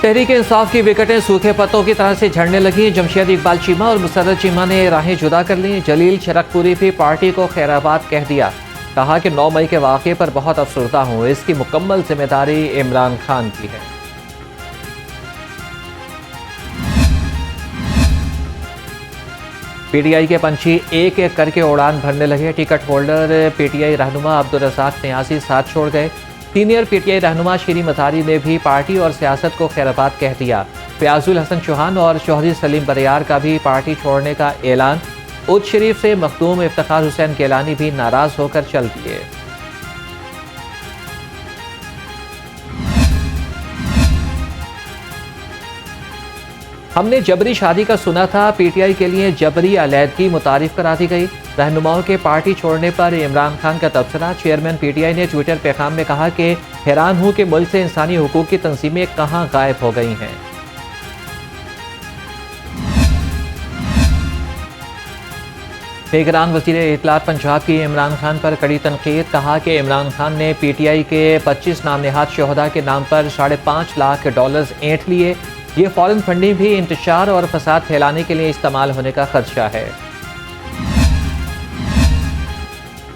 तहरीक इंसाफ की विकेटें सूखे पत्तों की तरह से झड़ने लगी। जमशेद इकबाल चीमा और मुसर्रत चीमा ने राहें जुदा कर ली। जलील शरकपुरी भी पार्टी को खैराबाद कह दिया। कहा कि 9 मई के वाक़े पर बहुत अफसरदा हूँ, इसकी मुकम्मल जिम्मेदारी इमरान खान की है। पीटीआई के पंछी एक एक करके उड़ान भरने लगे। टिकट होल्डर पीटीआई रहनुमा अब्दुल रज़ाक नियाज़ी साथ छोड़ गए। सीनियर पीटीआई रहनुमा शीरी मज़ारी ने भी पार्टी और सियासत को खैराबाद कह दिया। फयाजुल हसन चौहान और चौधरी सलीम बरियार का भी पार्टी छोड़ने का ऐलान। उच्च शरीफ से मखदूम इफ्तिखार हुसैन गिलानी भी नाराज होकर चल दिए। हमने जबरी शादी का सुना था, पीटीआई के लिए जबरी अलहदगी मुतारिफ करा दी गई। रहनुमाओं के पार्टी छोड़ने पर इमरान खान का तबसरा। चेयरमैन पीटीआई ने ट्विटर पैगाम में कहा कि हैरान हूं कि मुल्क से इंसानी हुकूक की तंजीमें कहां गायब हो गई हैं। निगरान वज़ीर इत्तलात पंजाब की इमरान खान पर कड़ी तनकीद। कहा कि इमरान खान ने पीटीआई के 25 नाम नहाद शोहदा के नाम पर $5.5 लाख ऐंठ लिए। ये फॉरेन फंडिंग भी इंतशार और फसाद फैलाने के लिए इस्तेमाल होने का खदशा है।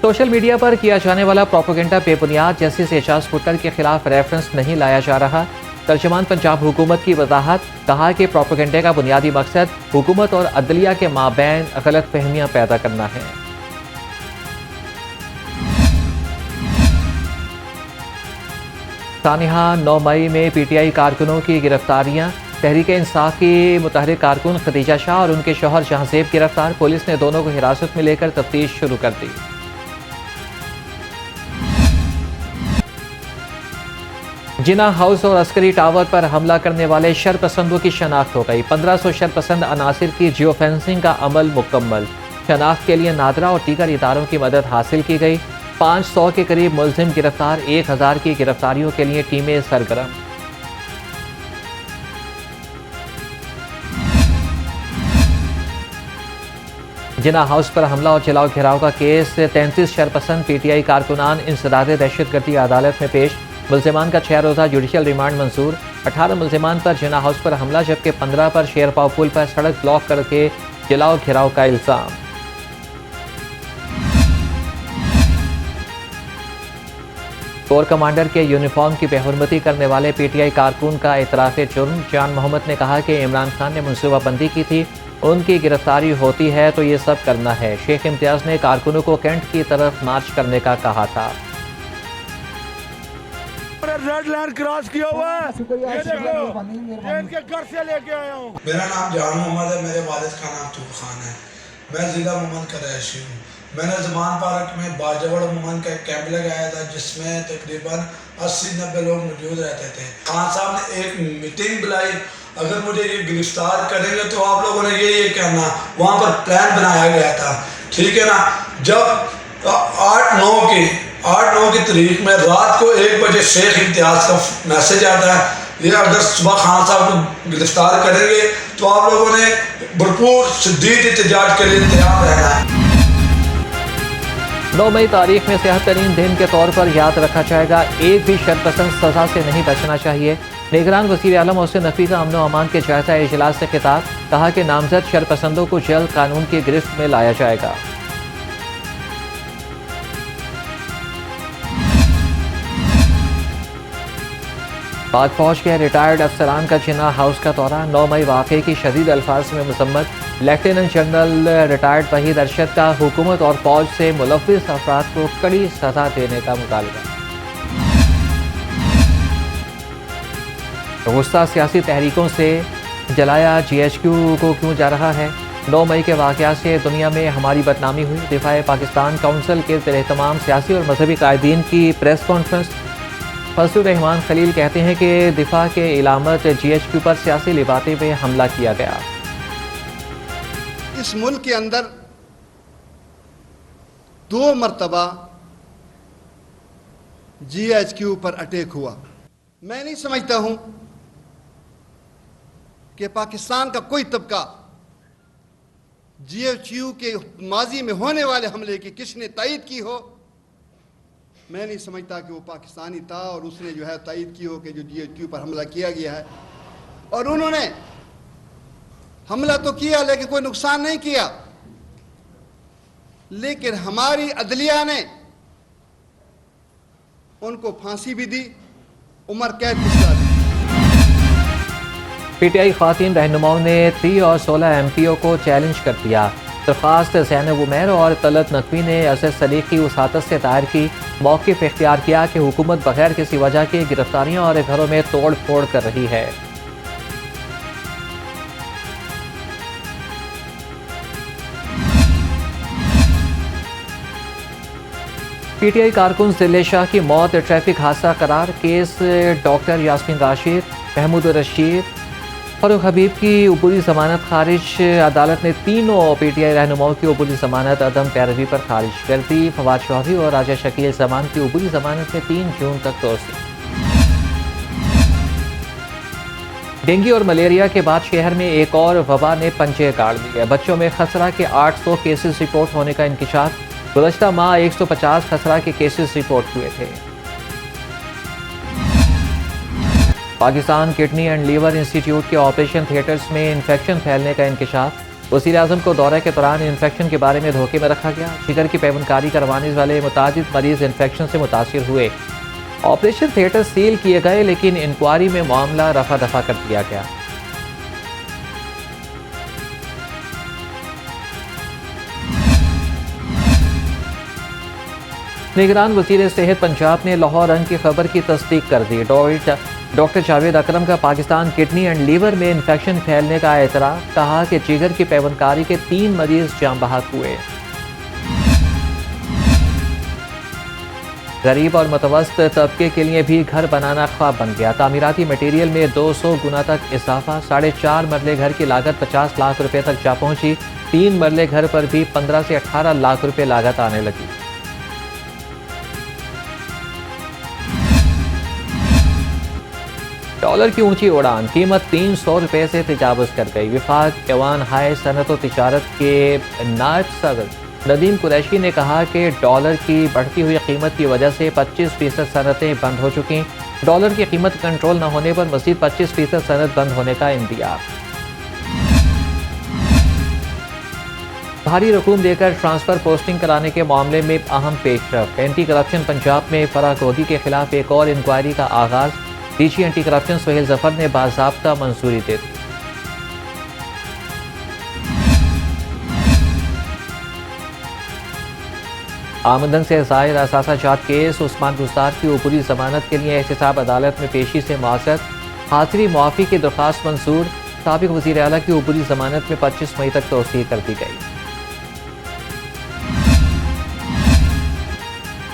सोशल मीडिया पर किया जाने वाला प्रोपेगेंडा बेबुनियाद। जस्टिस एजाज पुट्टर के खिलाफ रेफरेंस नहीं लाया जा रहा। तर्जुमान पंजाब हुकूमत की वजाहत। कहा कि प्रोपेगेंडे का बुनियादी मकसद हुकूमत और अदलिया के माबैन गलत फहमियां पैदा करना है। सानिहा 9 मई में पीटीआई कारकुनों की गिरफ्तारियां। तहरीक इंसाफ की मुतहरिक कारकुन खदीजा शाह और उनके शौहर जहांजेब गिरफ्तार। पुलिस ने दोनों को हिरासत में लेकर तफ्तीश शुरू कर दी। जिना हाउस और अस्करी टावर पर हमला करने वाले शरपसंदों की शनाख्त हो गई। 1500 शरपसंद अनासिर की जियो फेंसिंग का अमल मुकम्मल। शनाख्त के लिए नादरा और दीगर इदारों की मदद हासिल की गई। 500 के करीब मुलजिम गिरफ्तार। 1000 की गिरफ्तारियों के लिए टीमें सरगर्म। जिना हाउस पर हमला और जलाओ घेराव का केस। 33 शरपसंद पीटीआई कारकुनान इंसदाद दहशतगर्दी अदालत में पेश। मुल्जिमान का 6 रोज़ा जुडिशल रिमांड मंजूर। 18 मुल्जिमान पर जिना हाउस पर हमला, जबकि 15 पर शेरपाव पुल पर सड़क ब्लॉक करके जलाओ घेराव का इल्जाम। कोर कमांडर के यूनिफॉर्म की बेहुरमती करने वाले पीटीआई कारकुन का इतराफ़ जुर्म। जान मोहम्मद ने कहा कि इमरान खान ने मनसूबाबंदी की थी, उनकी गिरफ्तारी होती है तो ये सब करना है। शेख इम्तियाज ने कारकुनों को कैंट की तरफ मार्च करने का कहा था। रेड लाइन क्रॉस किया हुआ है, ये देखो, ये इनके घर से लेके आया हूँ। मेरा नाम जान मोहम्मद है, मेरे वालिद का नाम तूब खान है। मैं ज़िला मोहम्मद का रहशी हूँ। मैंने ज़मान पार्क में बाजवड़ मोहम्मद का एक कैंप लगाया था, जिसमें तकरीबन 80-90 लोग मौजूद रहते थे। खान साहब ने एक मीटिंग बुलाई, अगर मुझे ये गिरफ्तार करेंगे तो आप लोगों ने ये करना। वहाँ पर प्लान बनाया गया था, ठीक है ना। जब 8-9 की तारीख में रात को 1 बजे शेख इम्तियाज का मैसेज आता है, ये अगर सुबह खान साहब को गिरफ्तार करेंगे तो आप लोगों ने भरपूर शदीद एहतजाज के लिए तैयार रहना है। 9 मई तारीख में सेहत तरीन दिन के तौर पर याद रखा जाएगा। एक भी शरपसंद सजा से नहीं बचना चाहिए। निगरान वज़ीर आलम मोहसिन नकवी का अमन व अमान के जायजा इजलास से खिताब। कहा कि नामजद शरपसंदों को जल्द कानून की गिरफ्त में लाया जाएगा। पाक फौज के रिटायर्ड अफसरान का जिना हाउस का दौरा। 9 मई वाक़े की शदीद अल्फाज में मजम्मत। Lieutenant general retired Waheed Arshad का हुकूमत और फौज से मुलव्विस अफराद को कड़ी सजा देने का मुतालबा। गुस्सा सियासी तहरीकों से जलाया GHQ को क्यों जा रहा है। 9 मई के वाक़या से दुनिया में हमारी बदनामी हुई। दिफा पाकिस्तान काउंसिल के ज़ेर-ए-एहतमाम सियासी और मजहबी कायदीन की प्रेस कॉन्फ्रेंस। फजलुर रहमान खलील कहते हैं कि दिफा के इलामत GHQ पर सियासी लिबाते में हमला किया गया। इस मुल्क के अंदर 2 मरतबा GHQ पर अटैक हुआ। मैं नहीं समझता हूं कि पाकिस्तान का कोई तबका GHQ के माजी में होने वाले हमले की किसने तायीद की हो। मैं नहीं समझता कि वो पाकिस्तानी था और उसने जो है तायीद की हो कि जो GHQ पर हमला किया गया है और उन्होंने हमला तो किया लेकिन कोई नुकसान नहीं किया, लेकिन हमारी अदलिया ने उनको फांसी भी दी, उम्र कैद भी सजा दी। पीटीआई खातिन रहनुमाओं ने 3 और 16 MPO को चैलेंज कर दिया। दरख्वास्त ज़ैनब उमैर और तलत नकवी ने असद सदीक की वसातत से दायर की। मौक़िफ़ इख्तियार किया कि हुकूमत बगैर किसी वजह की गिरफ्तारियां और घरों में तोड़ फोड़ कर रही है। पीटीआई कारकुन जिले शाह की मौत ट्रैफिक हादसा करार। केस डॉक्टर यास्मीन राशिद, महमूद रशीद, फारूक हबीब की उबूरी जमानत खारिज। अदालत ने तीनों पीटीआई रहनुमाओं की उबूरी जमानत अदम पैरवी पर खारिज कर दी। फवाद चौधरी और राजा शकील जमान की उबूरी जमानत में 3 जून तक तोसी। डेंगू और मलेरिया के बाद शहर में एक और वबा ने पंजे गाड़ दिए। बच्चों में खसरा के 800 केसेस रिपोर्ट होने का इंकिशाफ। गुज़श्ता माह 150 खसरा के केसेस रिपोर्ट हुए थे। Pakistan kidney and liver institute के ऑपरेशन थिएटर्स में इन्फेक्शन फैलने का इंकिशाफ। वज़ीर-ए-आज़म को दौरे के दौरान इन्फेक्शन के बारे में धोखे में रखा गया। जिगर की पैवनकारी करवाने वाले मुतादिद मरीज इन्फेक्शन से मुतासिर हुए। ऑपरेशन थिएटर सील किए गए, लेकिन इंक्वायरी में मामला रफा दफा कर दिया गया। निगरान वज़ीर सेहत पंजाब ने लाहौर रंग की खबर की तस्दीक कर दी। डॉक्टर जावेद अकरम का पाकिस्तान किडनी एंड लीवर में इन्फेक्शन फैलने का एतराफ़। कहा कि जिगर की पैवनकारी के 3 मरीज जान बहक हुए। गरीब और मुतवस्तित तबके के लिए भी घर बनाना ख्वाब बन गया। तामीराती मटीरियल में 200 गुना तक इजाफा। 4.5 मरले घर की लागत 50 लाख रुपए तक जा पहुंची। 3 मरले घर पर भी 15 से 18 लाख रुपए लागत आने लगी। डॉलर की ऊंची उड़ान, कीमत 300 रुपए से तजावुज़ कर गई। विफाक एवान हाय सनत व तिजारत के नायब सदर नदीम कुरैशी ने कहा कि डॉलर की बढ़ती हुई कीमत की वजह से 25% सनतें बंद हो चुकी। डॉलर की कीमत कंट्रोल न होने पर मज़ीद 25% सनत बंद होने का इंतज़ार। भारी रकूम देकर ट्रांसफर पोस्टिंग कराने के मामले में अहम पेशरफ। एंटी करप्शन पंजाब में फराह गोदी के खिलाफ एक और इंक्वायरी का आगाज। DG anti corruption Sohail Zafar ने बाज़ाब्ता मंजूरी दे दी। आमदन से ज़ाहिर असासा जात केस। उस्मान गुस्तार की ऊपरी जमानत के लिए एहतसाब अदालत में पेशी से मुआसर। हाजिरी मुआफ़ी की दरख्वास्त मंजूर। साबिक वज़ीर आला की ऊपरी जमानत में 25 मई तक तौसीह कर दी गई।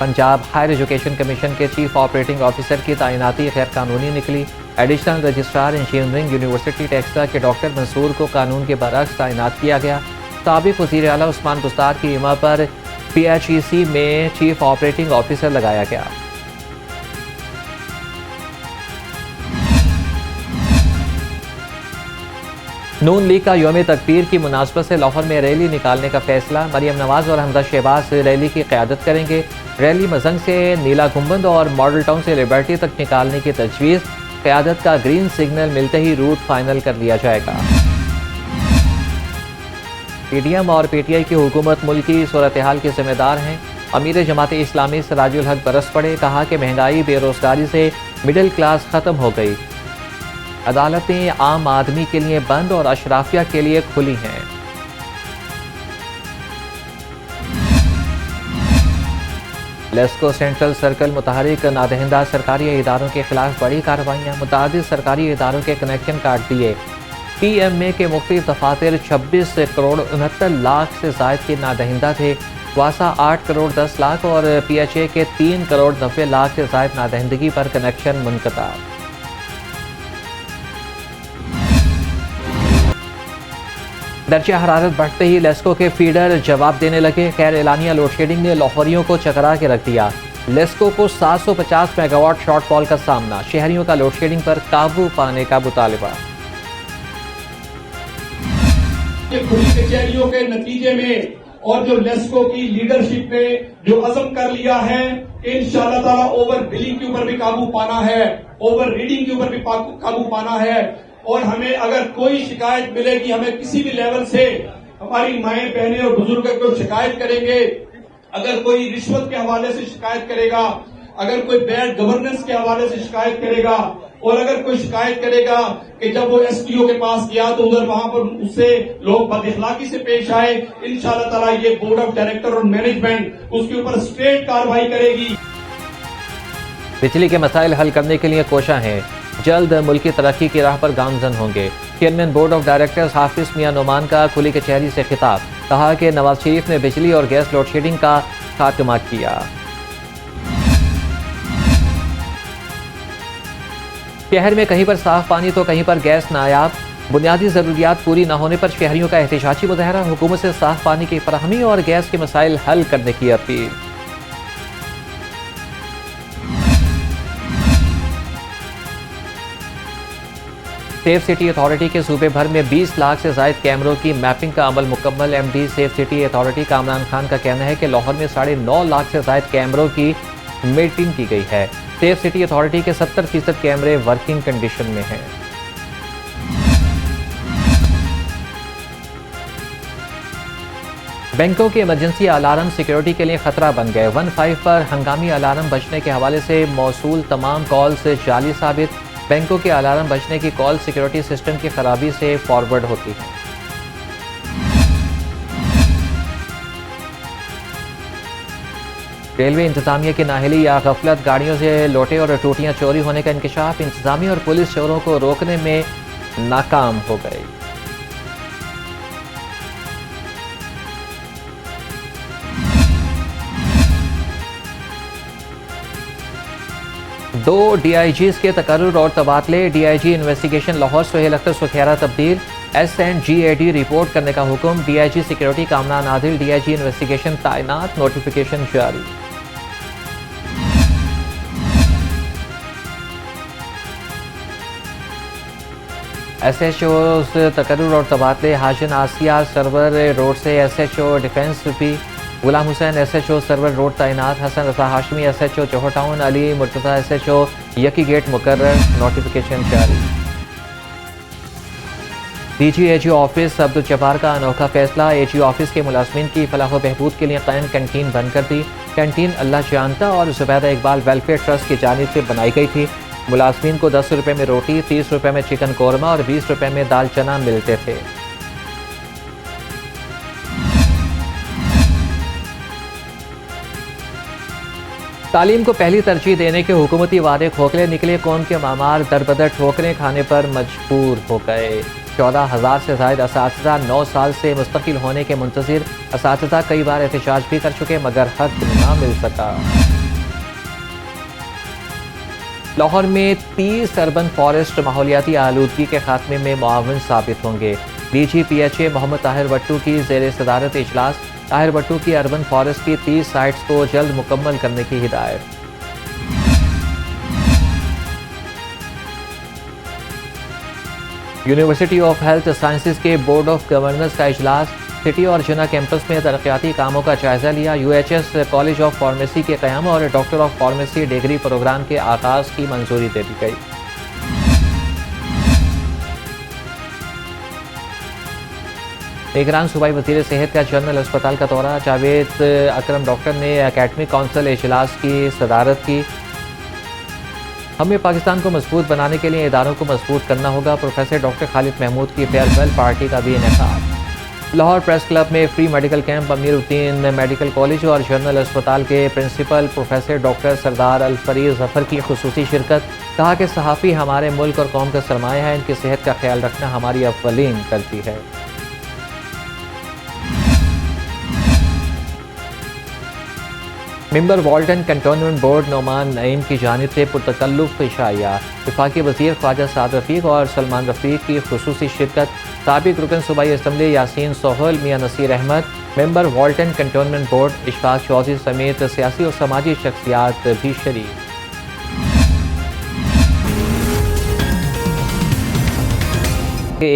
पंजाब हायर एजुकेशन कमीशन के चीफ ऑपरेटिंग ऑफिसर की तैनाती गैर कानूनी निकली। Additional registrar engineering university Taxila के डॉक्टर मंसूर को कानून के बरअक्स तैनात किया गया। साबिक वज़ीर आला उस्मान गुस्तार की इमा पर PHEC में चीफ ऑपरेटिंग ऑफिसर लगाया गया। नून लीग का यौम तकबीर की मुनासबत से लाहौर में रैली निकालने का फैसला। मरियम नवाज और हमजा शहबाज रैली की क़यादत करेंगे। रैली मजंग से नीला गुंबद और मॉडल टाउन से लिबर्टी तक निकालने की तजवीज़। क़यादत का ग्रीन सिग्नल मिलते ही रूट फाइनल कर लिया जाएगा। PDM और PTI की हुकूमत मुल्क की सूरत हाल के जिम्मेदार हैं। अमीर जमात इस्लामी सिराजुल हक बरस पड़े। कहा कि महंगाई बेरोजगारी से मिडिल क्लास ख़त्म हो गई। अदालतें आम आदमी के लिए बंद और अशराफिया के लिए खुली हैं। लेस्को सेंट्रल सर्कल मुतहरिक नादहिंदा सरकारी इदारों के खिलाफ बड़ी कार्रवाइयाँ। मुतादिद सरकारी इदारों के कनेक्शन काट दिए। PMA के मुख्तलिफ दफातर 26 करोड़ 69 लाख से ज़ायद के नादहिंदा थे। वासा 8 करोड़ 10 लाख और PHA के 3 करोड़ 90 लाख से ज़ायद नादहिंदगी पर कनेक्शन मुनक़ता। दर्जा हरारत बढ़ते ही लेस्को के फीडर जवाब देने लगे। खैर एलानिया लोड शेडिंग ने लाहौरियों को चकरा के रख दिया। लेस्को को 750 मेगावाट शॉर्टफॉल का सामना। शहरियों का लोड शेडिंग पर काबू पाने का मुतालबा। खुली कचहरियों के नतीजे में और जो लेस्को की लीडरशिप ने जो अज़म कर लिया है, इंशाअल्लाह ताला ओवर बिलिंग के ऊपर भी काबू पाना है, ओवर रीडिंग के ऊपर भी काबू पाना है और हमें अगर कोई शिकायत मिलेगी, हमें किसी भी लेवल से हमारी माएं बहनें और बुजुर्ग को शिकायत करेंगे, अगर कोई रिश्वत के हवाले से शिकायत करेगा, अगर कोई बैड गवर्नेंस के हवाले से शिकायत करेगा, और अगर कोई शिकायत करेगा कि जब वो एसपीओ के पास गया तो उधर वहां पर उससे लोग बदअखलाकी से पेश आए, इंशाअल्लाह ताला ये बोर्ड ऑफ डायरेक्टर और मैनेजमेंट उसके ऊपर स्ट्रेट कार्रवाई करेगी। बिजली के मसाइल हल करने के लिए कोशा हैं, जल्द मुल्की तरक्की की राह पर गामजन होंगे। चेयरमैन बोर्ड ऑफ डायरेक्टर्स हाफिज मियां नुमान का खुली कचहरी से खिताब, कहा कि नवाज शरीफ ने बिजली और गैस लोड शेडिंग का खात्मा किया। शहर में कहीं पर साफ पानी तो कहीं पर गैस नायाब, बुनियादी जरूरियात पूरी न होने पर शहरियों का एहतजाजी मुजाहरा, हुकूमत से साफ पानी की फराहमी और गैस के मसाइल हल करने की अपील। सेफ सिटी अथॉरिटी के सूबे भर में 20 लाख से ज्यादा कैमरों की मैपिंग का अमल मुकम्मल। MD safe city authority Kamran Khan का कहना है कि लाहौर में 9.5 लाख से ज्यादा कैमरों की मीटिंग की गई है। सेफ सिटी अथॉरिटी के 70% कैमरे वर्किंग कंडीशन में हैं। बैंकों के इमरजेंसी अलार्म सिक्योरिटी के लिए खतरा बन गए। 15 पर हंगामी अलार्म बजने के हवाले से मौसूल तमाम कॉल्स जाली साबित। बैंकों के अलार्म बजने की कॉल सिक्योरिटी सिस्टम की खराबी से फॉरवर्ड होती है। रेलवे इंतजामिया की नाहली या गफलत, गाड़ियों से लोटे और टूटियां चोरी होने का इंकशाफ। इंतजामिया और पुलिस चोरों को रोकने में नाकाम हो गई। दो डीआईजीज के तकर्रुर और तबादले। डीआईजी इन्वेस्टिगेशन लाहौर सुहेल अख्तर सुखैरा तब्दील, SNGAD रिपोर्ट करने का हुक्म। DIG security Kamran Adil, DIG investigation तैनात, नोटिफिकेशन जारी। SHO तकर्रुर और तबादले। हाशिन आसिया सर्वर रोड से SHO डिफेंस पी, गुलाम हुसैन SHO सर्वर रोड तैनात। Hasan Raza Hashmi SHO Johar town, Ali Murtaza SHO Yakki gate मुकर्रर, नोटिफिकेशन जारी। DG AG office Abdul Jabbar का अनोखा फैसला। AG ऑफिस के मुलाजमीन की फलाह व बहबूद के लिए कायम कैंटीन बंद कर दी। कैंटीन अल्लाह जानता और जुबैदा इकबाल वेलफेयर ट्रस्ट की जानिब से बनाई गई थी। मुलाजमीन को 10 रुपये में रोटी, 30 रुपये में चिकन कौरमा और 20 रुपये में दाल चना मिलते थे। तालीम को पहली तरजीह देने के हुकूमती वादे खोखले निकले। कौम के मामार दरबदर ठोकरें खाने पर मजबूर हो गए। 14,000 से ज्यादा असातिज़ा 9 साल से मुस्तकिल होने के मुंतज़िर। असातिज़ा कई बार एहतजाज भी कर चुके मगर हक ना मिल सका। लाहौर में 30 अर्बन फॉरेस्ट माहौलियाती आलूदगी के खात्मे में मुआविन साबित होंगे। DG PHA मोहम्मद ताहिर भट्टू की ज़ेर सदारत इजलास। ताहिर भट्टू की अर्बन फॉरेस्ट की 30 साइट्स को जल्द मुकम्मल करने की हिदायत। यूनिवर्सिटी ऑफ हेल्थ साइंसेज के बोर्ड ऑफ गवर्नर्स का इजलास। सिटी और जना कैंपस में तरक्याती कामों का जायजा लिया। UHS कॉलेज ऑफ फार्मेसी के क़याम और doctor of pharmacy degree programme के आगाज की मंजूरी दे दी गई। निगरान सूबाई वज़ीर सेहत का जनरल अस्पताल का दौरा। जावेद अकरम डॉक्टर ने एकेडमिक काउंसिल इजलास की सदारत की। हमें पाकिस्तान को मजबूत बनाने के लिए इदारों को मजबूत करना होगा। प्रोफेसर डॉक्टर खालिद महमूद की फेयरवेल पार्टी का भी इनेकाद। लाहौर प्रेस क्लब में free medical camp. Amiruddin medical college और जनरल अस्पताल के प्रिंसिपल प्रोफेसर डॉक्टर सरदार अल फरीद जफर की खुसूसी शिरकत। कहा कि सहाफ़ी हमारे मुल्क और कौम का सरमाया है, इनकी सेहत का ख्याल रखना हमारी अव्वलीन तरजीह है। Member Walton cantonment board Noman Naeem की जानिब से पुरतकल्लुफ़ इशाया। वफाकी वज़ीर ख्वाजा साद रफ़ीक और सलमान रफ़ीक की खुसूसी शिरकत। साबिक़ रुकन सूबाई assembly Yasin Sohal, Mian Naseer Ahmad, member Walton cantonment board Ishfaq Chaudhry समेत सियासी और समाजी शख्सियात भी शरीक।